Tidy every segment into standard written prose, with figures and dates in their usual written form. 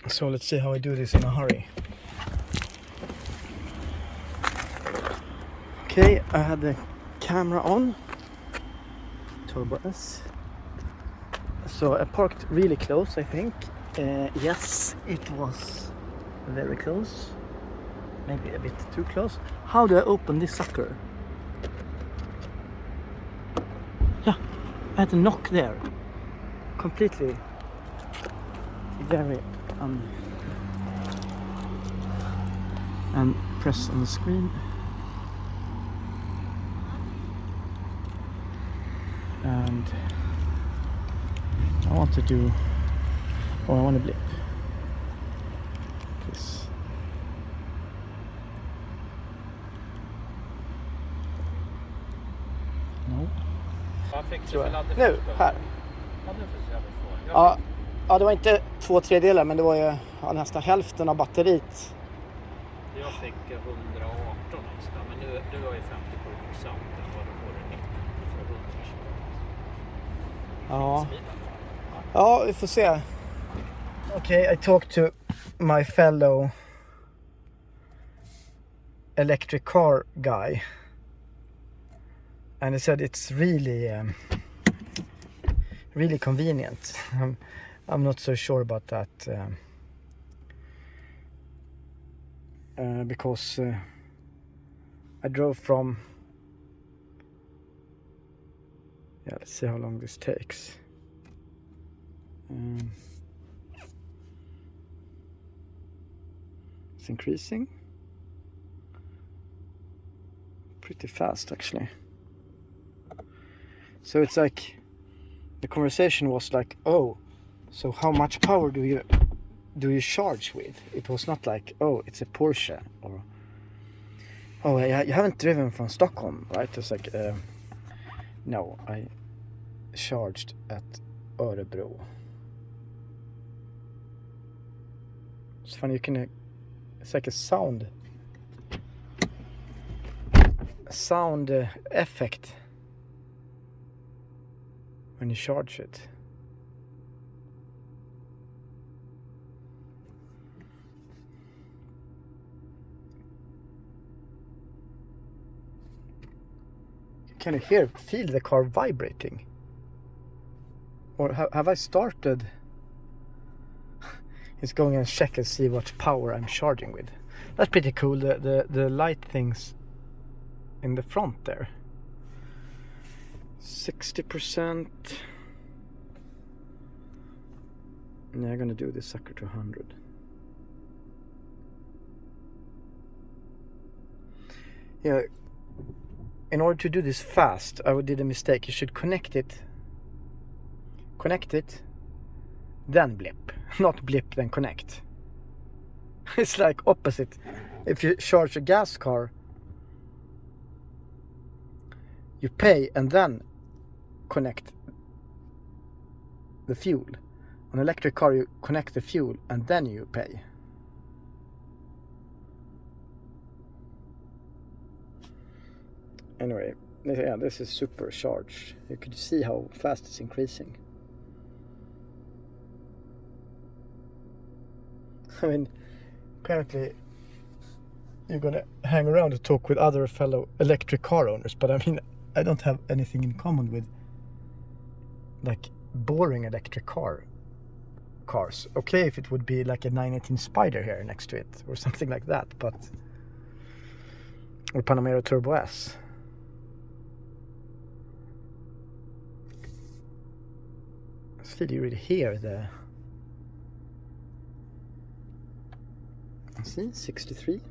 So let's see how I do this in a hurry. Okay, I had the camera on. Turbo S. So I parked really close, I think. Yes, it was very close. Maybe a bit too close. How do I open this sucker? Yeah, I had a knock there. Completely very and press on the screen. And I want to do, I want to blip. This. No. Nu, här. Ja, det var inte 2/3, men det var ju nästan hälften av batteriet. Jag fick 118 nästan, men nu har ju 57%. Vad då får du 90 för 100 km. Ja, vi får se. Okay, I talked to my fellow electric car guy, and he said it's really convenient. I'm not so sure about that because I drove from, let's see how long this takes. It's increasing pretty fast actually. So it's like the conversation was like, oh, so how much power do you charge with? It was not like, oh, it's a Porsche, or oh, you haven't driven from Stockholm, right? It's like, no, I charged at Örebro. It's funny, you can, it's like a sound effect when you charge it. Can you feel the car vibrating? Or have I started? It's going and check and see what power I'm charging with. That's pretty cool. The light things in the front there. 60%. And I'm gonna do this sucker to 100. Yeah. In order to do this fast, I did a mistake. You should connect it, then blip. Not blip, then connect. It's like opposite. If you charge a gas car, you pay and then connect the fuel. On an electric car, you connect the fuel and then you pay. Anyway, yeah, this is supercharged. You could see how fast it's increasing. I mean, apparently you're gonna hang around and talk with other fellow electric car owners, but I mean, I don't have anything in common with like boring electric cars. Okay, if it would be like a 918 Spider here next to it or something like that, but or Panamera Turbo S. Still, you really hear the. See, 63.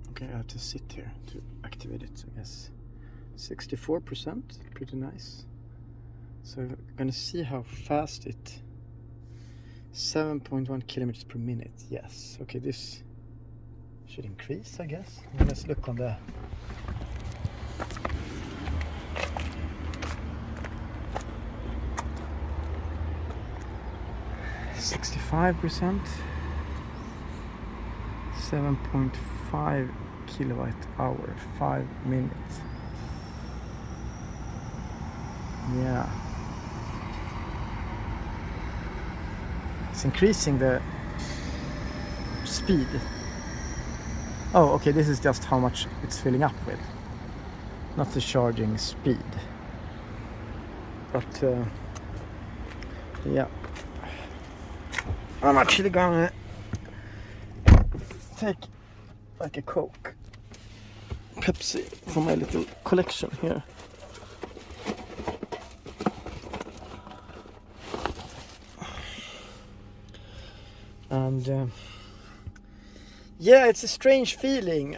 Okay, I have to sit here to activate it, I guess. 64%, pretty nice. So I'm gonna see how fast it. 7.1 kilometers per minute. Yes. Okay, this should increase, I guess. Let's look on the 65%. 7.5 kilowatt hour, 5 minutes. Yeah. It's increasing the speed. Oh, okay, this is just how much it's filling up with, not the charging speed. But yeah, I'm actually gonna take like a Coke, Pepsi from my little collection here. And yeah, it's a strange feeling.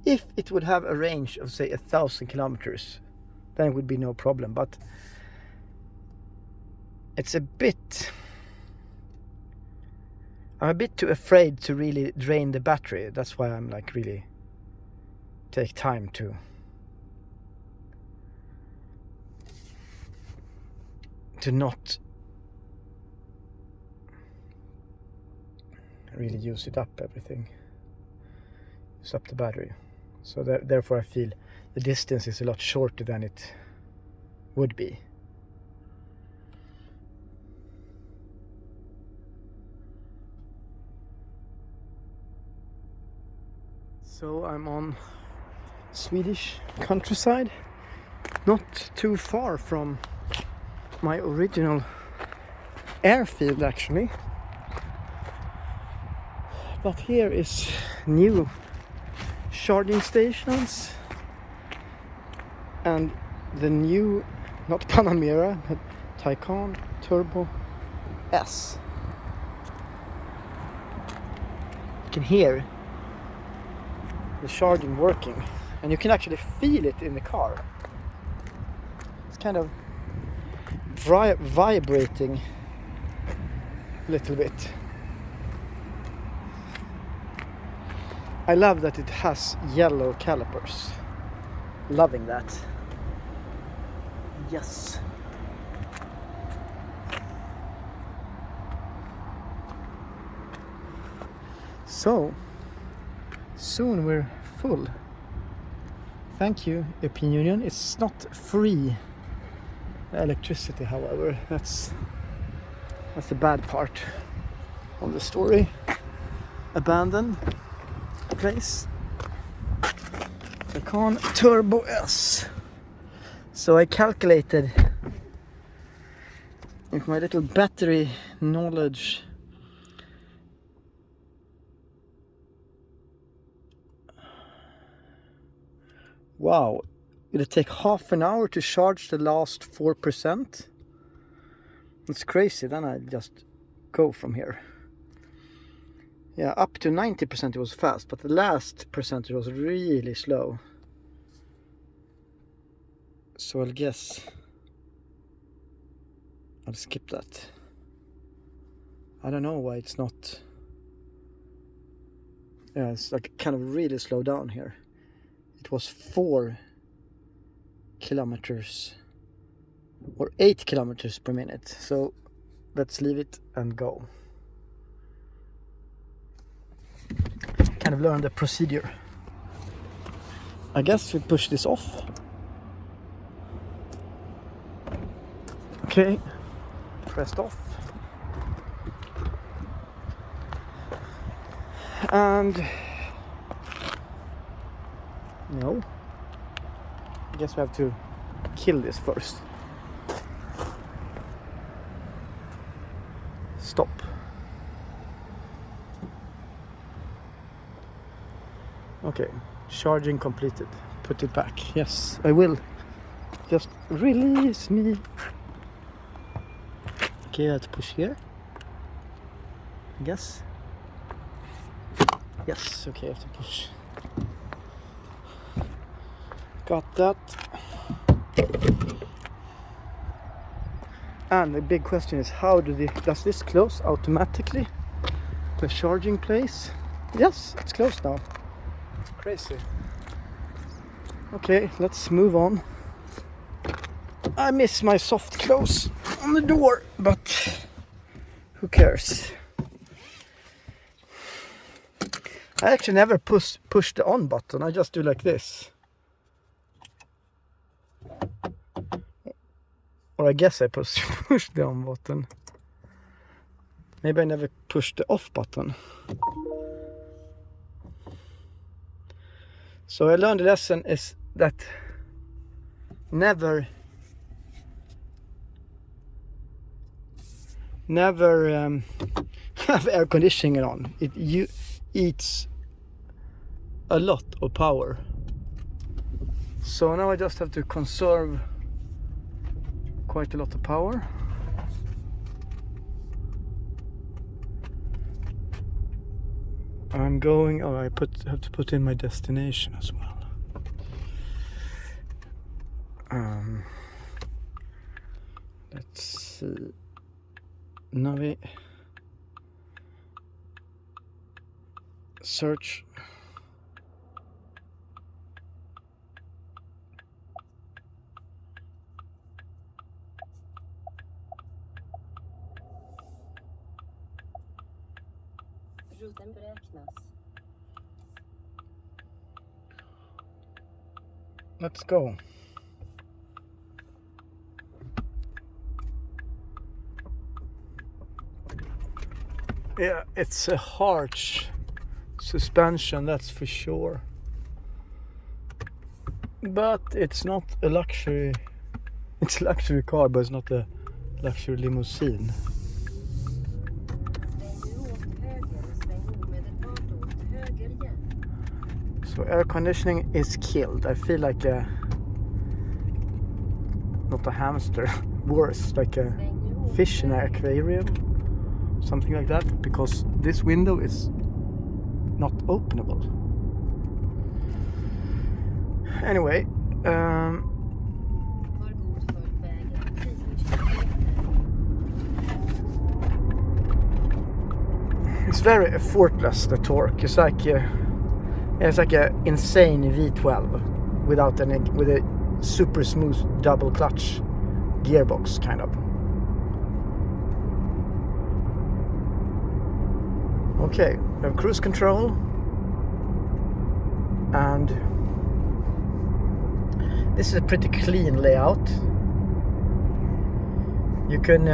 If it would have a range of say 1,000 kilometers, then it would be no problem, but it's I'm a bit too afraid to really drain the battery. That's why I'm like really take time to not really use it up, use up the battery. So therefore I feel the distance is a lot shorter than it would be. So I'm on Swedish countryside, not too far from my original airfield actually. But here is new charging stations and the new, not Panamera, but Taycan Turbo S. You can hear the charging working, and you can actually feel it in the car. It's kind of vibrating a little bit. I love that it has yellow calipers. Loving that. Yes. So, soon we're full. Thank you, European Union. It's not free electricity, however. That's the bad part of the story. Abandoned place. Taycan Turbo S. So I calculated with my little battery knowledge. Wow, will it take half an hour to charge the last 4%? It's crazy. Then I just go from here. Yeah, up to 90% it was fast, but the last percentage was really slow. So I'll guess I'll skip that. I don't know why it's not. Yeah, it's like kind of really slow down here. It was 4 kilometers or 8 kilometers per minute. So let's leave it and go. Kind of learn the procedure. I guess we push this off. Okay, pressed off. And no, I guess we have to kill this first. Stop. Okay, charging completed. Put it back. Yes, I will. Just release me. Okay, let's push here. I guess. Yes, okay, I have to push. Got that. And the big question is, how does this close automatically? The charging place? Yes, it's closed now. Crazy. Okay, let's move on. I miss my soft close on the door, but Who cares? I actually never push the on button. I just do like this. Or I guess I push the on button. Maybe I never pushed the off button. So I learned the lesson is that never have air conditioning on. It eats a lot of power. So now I just have to conserve quite a lot of power. I'm going. Oh, I have to put in my destination as well. Let's see. Navi. Search. Rutan beräknas. Let's go. Yeah, it's a harsh suspension, that's for sure. But it's not a luxury. It's a luxury car, but it's not a luxury limousine. So air conditioning is killed. I feel like not a hamster, worse, like a fish in an aquarium, something like that, because this window is not openable. Anyway, it's very effortless, the torque. It's like a insane V12 with a super smooth double clutch gearbox, kind of. Okay, we have cruise control, and this is a pretty clean layout. You can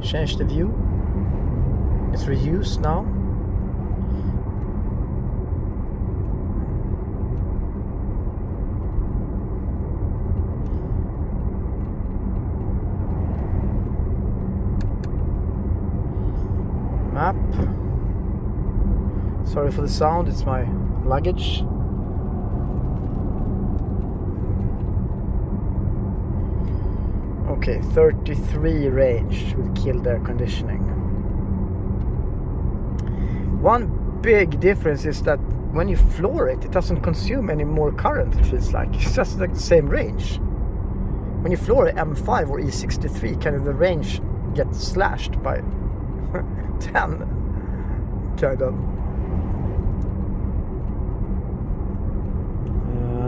change the view. It's reused now. Map. Sorry for the sound, it's my luggage. Okay, 33 range with killed air conditioning. One big difference is that when you floor it, it doesn't consume any more current, it feels like. It's just like the same range. When you floor an M5 or E63, kind of the range gets slashed by 10, kind of.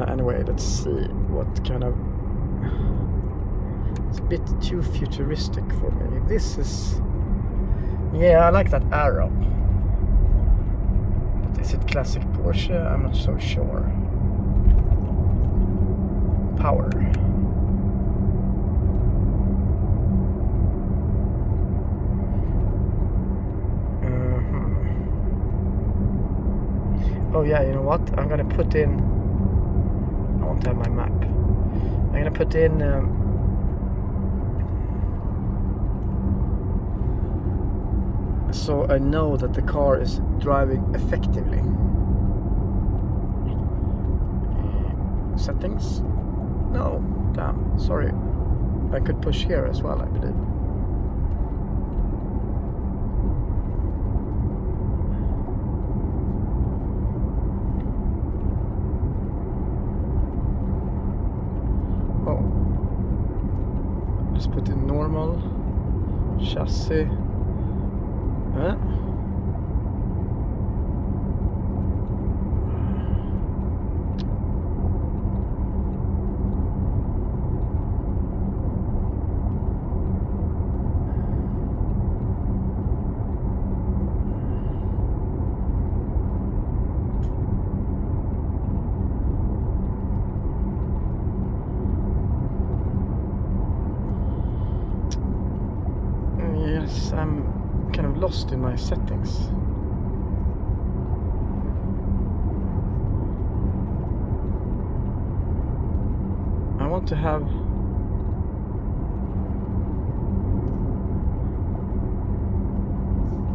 Anyway, let's see what kind of. It's a bit too futuristic for me. This is. Yeah, I like that arrow. But is it classic Porsche? I'm not so sure. Power. Oh yeah, you know what? I'm gonna put in. I want to have my map. I'm gonna put in. So I know that the car is driving effectively. Settings? No, damn, sorry. I could push here as well, I believe. Just put in normal chassis. lost in my settings. I want to have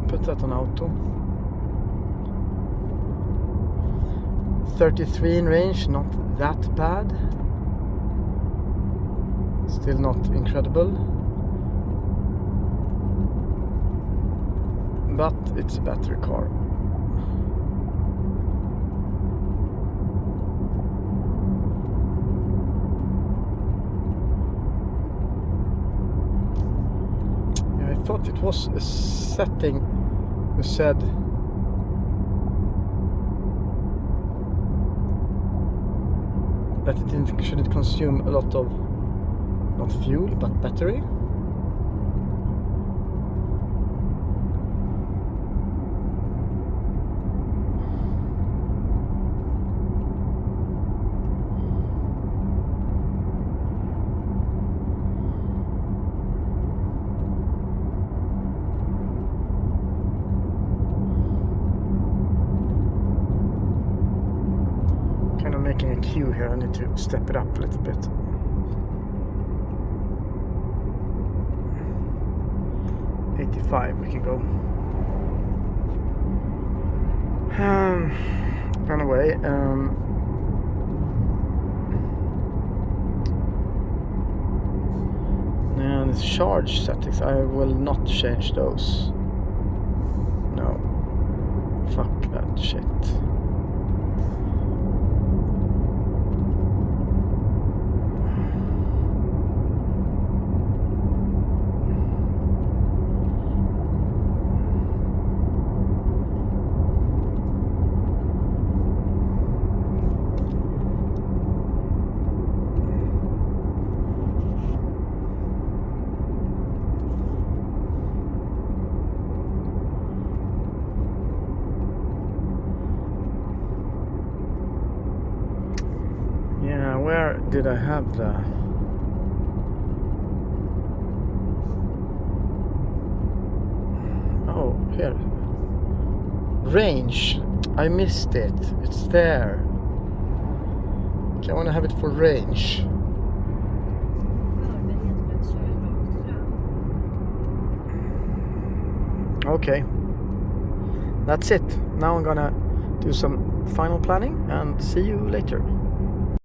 put that on auto. 33 in range, not that bad. Still not incredible. But it's a battery car. Yeah, I thought it was a setting who said that it shouldn't consume a lot of, not fuel, but battery. Kind of making a queue here. I need to step it up a little bit. We can go. Run away. And it's charge settings. I will not change those. No. Fuck that shit. Yeah, where did I have the... Oh, here. Range. I missed it. It's there. Okay, I want to have it for range. Okay. That's it. Now I'm gonna do some final planning and see you later.